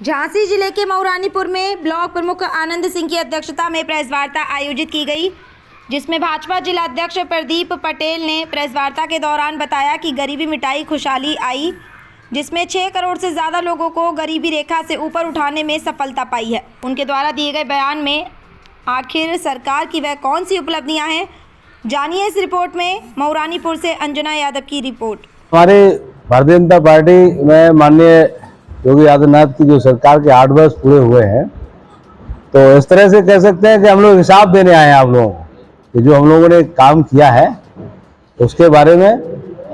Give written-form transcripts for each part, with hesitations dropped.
झांसी जिले के मऊरानीपुर में ब्लॉक प्रमुख आनंद सिंह की अध्यक्षता में प्रेस वार्ता आयोजित की गई, जिसमें भाजपा जिलाध्यक्ष प्रदीप पटेल ने प्रेस वार्ता के दौरान बताया कि गरीबी मिटाई खुशहाली आई, जिसमें 6 करोड़ से ज़्यादा लोगों को गरीबी रेखा से ऊपर उठाने में सफलता पाई है। उनके द्वारा दिए गए बयान में आखिर सरकार की वह कौन सी उपलब्धियां हैं, जानिए इस रिपोर्ट में। मऊरानीपुर से अंजना यादव की रिपोर्ट। हमारे भारतीय जनता पार्टी में माननीय योगी आदित्यनाथ की जो सरकार के 8 वर्ष पूरे हुए हैं, तो इस तरह से कह सकते हैं कि हम लोग हिसाब देने आए हैं आप लोगों को कि जो हम लोगों ने काम किया है उसके बारे में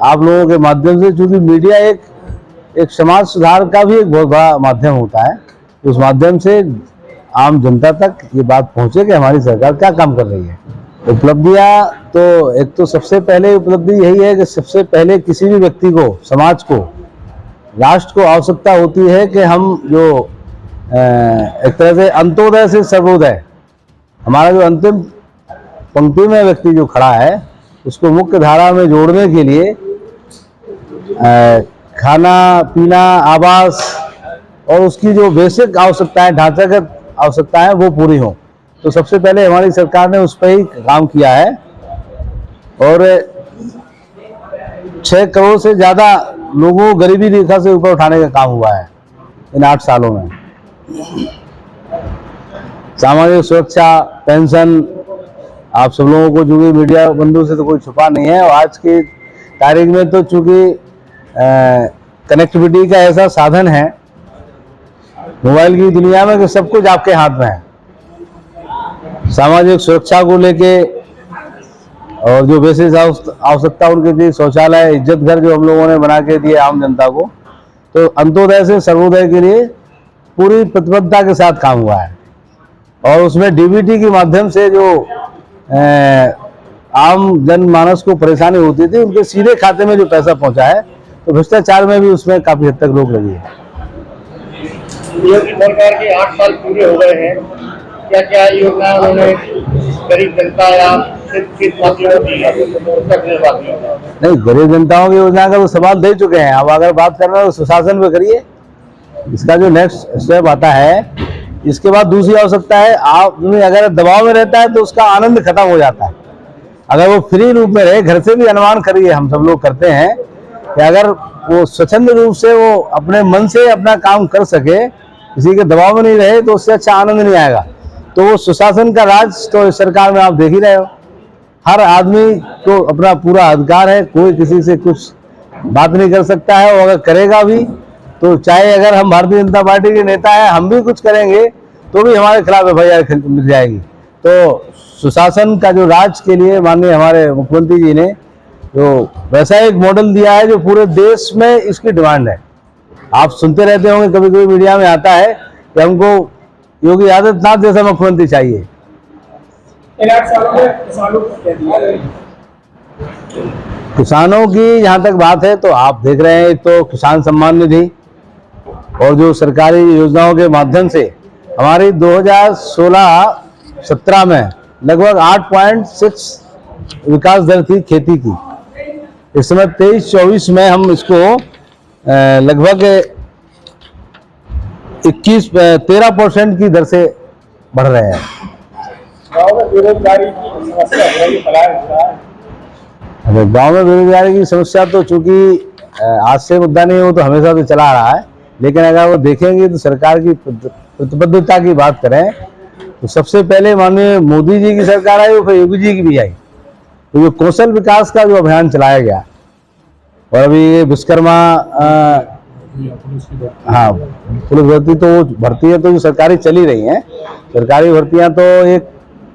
आप लोगों के माध्यम से, चूंकि मीडिया एक समाज सुधार का भी एक बहुत बड़ा माध्यम होता है, उस माध्यम से आम जनता तक ये बात पहुंचे कि हमारी सरकार क्या काम कर रही है। उपलब्धियां तो एक तो सबसे पहले उपलब्धि यही है कि सबसे पहले किसी भी व्यक्ति को, समाज को, राष्ट्र को आवश्यकता होती है कि हम जो एक तरह से अंत्योदय से सर्वोदय, हमारा जो अंतिम पंक्ति में व्यक्ति जो खड़ा है उसको मुख्य धारा में जोड़ने के लिए खाना पीना, आवास और उसकी जो बेसिक आवश्यकताएं, ढांचागत आवश्यकताएं वो पूरी हों, तो सबसे पहले हमारी सरकार ने उस पर ही काम किया है। और 6 करोड़ से ज़्यादा लोगों को गरीबी रेखा से ऊपर उठाने का काम हुआ है इन 8 सालों में। सामाजिक सुरक्षा, पेंशन, आप सब लोगों को, चूँकि मीडिया बंधु से तो कोई छुपा नहीं है, और आज की तारीख में तो चूँकि कनेक्टिविटी का ऐसा साधन है मोबाइल की दुनिया में कि सब कुछ आपके हाथ में है। सामाजिक सुरक्षा को लेके और जो बेसिक आवश्यकता उनके लिए शौचालय, इज्जत घर जो हम लोगों ने बना के दिए आम जनता को, तो अंत्योदय से सर्वोदय के लिए पूरी प्रतिबद्धता के साथ काम हुआ है। और उसमें डीबीटी के माध्यम से जो आम जनमानस को परेशानी होती थी, उनके सीधे खाते में जो पैसा पहुंचा है, तो भ्रष्टाचार में भी उसमें काफी हद तक रोक लगी है। योगी सरकार के 8 साल पूरे हो गए हैं, क्या क्या योजना उन्होंने गरीब जनता या नहीं, गरीब जनताओं की योजना का तो सवाल दे चुके हैं। अब अगर बात कर रहे हैं तो सुशासन पे करिए, इसका जो नेक्स्ट स्टेप आता है, इसके बाद दूसरी आवश्यकता है, आप अगर दबाव में रहता है तो उसका आनंद खत्म हो जाता है। अगर वो फ्री रूप में रहे, घर से भी अनुमान करिए, हम सब लोग करते हैं कि अगर वो स्वच्छंद रूप से वो अपने मन से अपना काम कर सके, किसी के दबाव में नहीं रहे, तो उससे अच्छा आनंद नहीं आएगा। तो वो सुशासन का राज तो इस सरकार में आप देख ही रहे हो। हर आदमी को अपना पूरा अधिकार है, कोई किसी से कुछ बात नहीं कर सकता है, और अगर करेगा भी तो चाहे अगर हम भारतीय जनता पार्टी के नेता हैं, हम भी कुछ करेंगे तो भी हमारे खिलाफ एफआईआर मिल जाएगी। तो सुशासन का जो राज के लिए माननीय हमारे मुख्यमंत्री जी ने जो वैसा एक मॉडल दिया है, जो पूरे देश में इसकी डिमांड है। आप सुनते रहते होंगे, कभी कभी मीडिया में आता है कि हमको योगी आदित्यनाथ जैसा मुख्यमंत्री चाहिए। किसानों की जहां तक बात है तो आप देख रहे हैं, तो किसान सम्मान निधि और जो सरकारी योजनाओं के माध्यम से हमारी 2016-17 में लगभग 8.6 विकास दर थी खेती की। इस समय 23-24 में हम इसको लगभग 13% की दर से बढ़ रहे हैं। गाँव में बेरोजगारी की समस्या गाँव में बेरोजगारी की समस्या तो चूंकि आज से मुद्दा नहीं हो, तो हमेशा तो चला आ रहा है, लेकिन अगर वो देखेंगे तो सरकार की प्रतिबद्धता की बात करें तो सबसे पहले माननीय मोदी जी की सरकार आई, फिर योगी जी की भी आई। तो जो कौशल विकास का जो अभियान चलाया गया, और अभी ये विश्वकर्मा हाँ पुलिस भर्ती तो भर्ती है, तो जो सरकारी चली रही हैं सरकारी भर्तियां, तो एक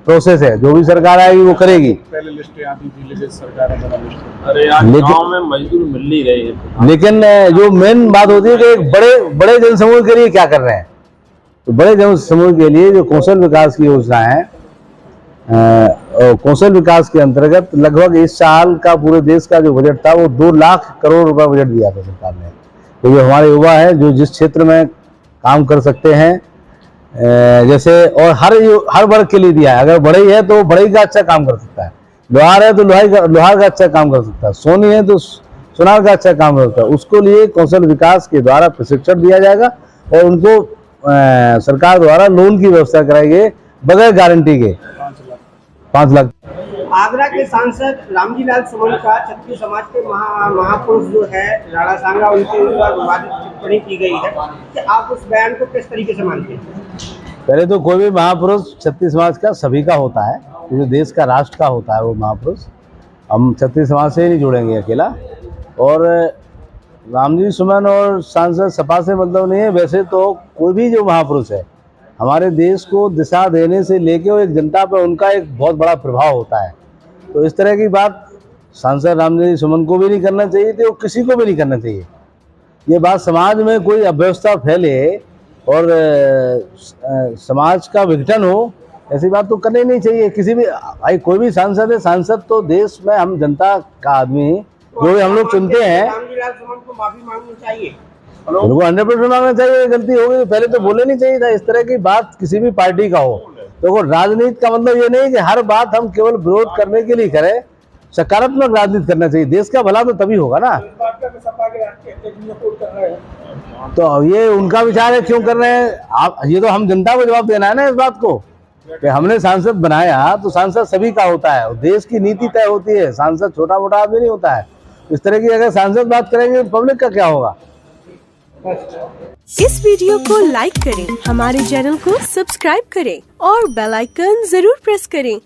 प्रोसेस है, जो भी सरकार आएगी वो करेगी। पहले लिस्ट आती थी, सरकार गांव में मजदूर मिल नहीं रहे हैं। लेकिन जो मेन बात होती है कि एक बड़े जनसमूह के लिए क्या कर रहे हैं, तो बड़े जनसमूह के लिए जो कौशल विकास की योजना है, कौशल विकास के अंतर्गत लगभग इस साल का पूरे देश का जो बजट था वो 2 लाख करोड़ रुपए बजट दिया था सरकार ने। तो जो हमारे युवा है, जो जिस क्षेत्र में काम कर सकते हैं, जैसे, और हर वर्ग के लिए दिया है। अगर बढ़ई है तो बढ़ई का अच्छा काम कर सकता है, लोहार है तो लोहार का अच्छा काम कर सकता है, सोनी है तो सोनार का अच्छा काम कर सकता है। उसको लिए कौशल विकास के द्वारा प्रशिक्षण दिया जाएगा और उनको सरकार द्वारा लोन की व्यवस्था कराई गई बगैर गारंटी के 5 लाख। आगरा के सांसद रामजी लाल सुमन का क्षत्रिय समाज के महापुरुष जो है राणा सांगा उनके ऊपर विवादित टिप्पणी की गई है कि आप उस बयान को किस तरीके से मानते हैं? पहले तो कोई भी महापुरुष क्षत्रिय समाज का सभी का होता है, जो देश का राष्ट्र का होता है वो महापुरुष। हम क्षत्रिय समाज से ही नहीं जुड़ेंगे अकेला। और रामजी सुमन और सांसद सपा से मतलब नहीं है, वैसे तो कोई भी जो महापुरुष है हमारे देश को दिशा देने से लेके वो एक जनता पर उनका एक बहुत बड़ा प्रभाव होता है। तो इस तरह की बात सांसद रामजी सुमन को भी नहीं करना चाहिए थी और किसी को भी नहीं करना चाहिए। ये बात समाज में कोई अव्यवस्था फैले और समाज का विघटन हो, ऐसी बात तो करनी नहीं चाहिए किसी भी। भाई कोई भी सांसद है, सांसद तो देश में हम जनता का आदमी जो भी हम लोग चुनते हैं, रामजी लाल सुमन को माफी मांगनी चाहिए। उनको 100% मांगना चाहिए। गलती हो गई तो पहले तो बोले नहीं चाहिए था। इस तरह की बात किसी भी पार्टी का हो तो राजनीति का मतलब ये नहीं कि हर बात हम केवल विरोध करने के लिए करें। सकारात्मक राजनीति करना चाहिए। देश का भला तो तभी होगा ना। तो ये उनका विचार है, क्यों कर रहे हैं आप? ये तो हम जनता को जवाब देना है ना इस बात को कि हमने सांसद बनाया तो सांसद सभी का होता है। देश की नीति तय होती है, सांसद छोटा मोटा आदमी नहीं होता है। इस तरह की अगर सांसद बात करेंगे तो पब्लिक का क्या होगा? इस वीडियो को लाइक करें, हमारे चैनल को सब्सक्राइब करें और बेल आइकन जरूर प्रेस करें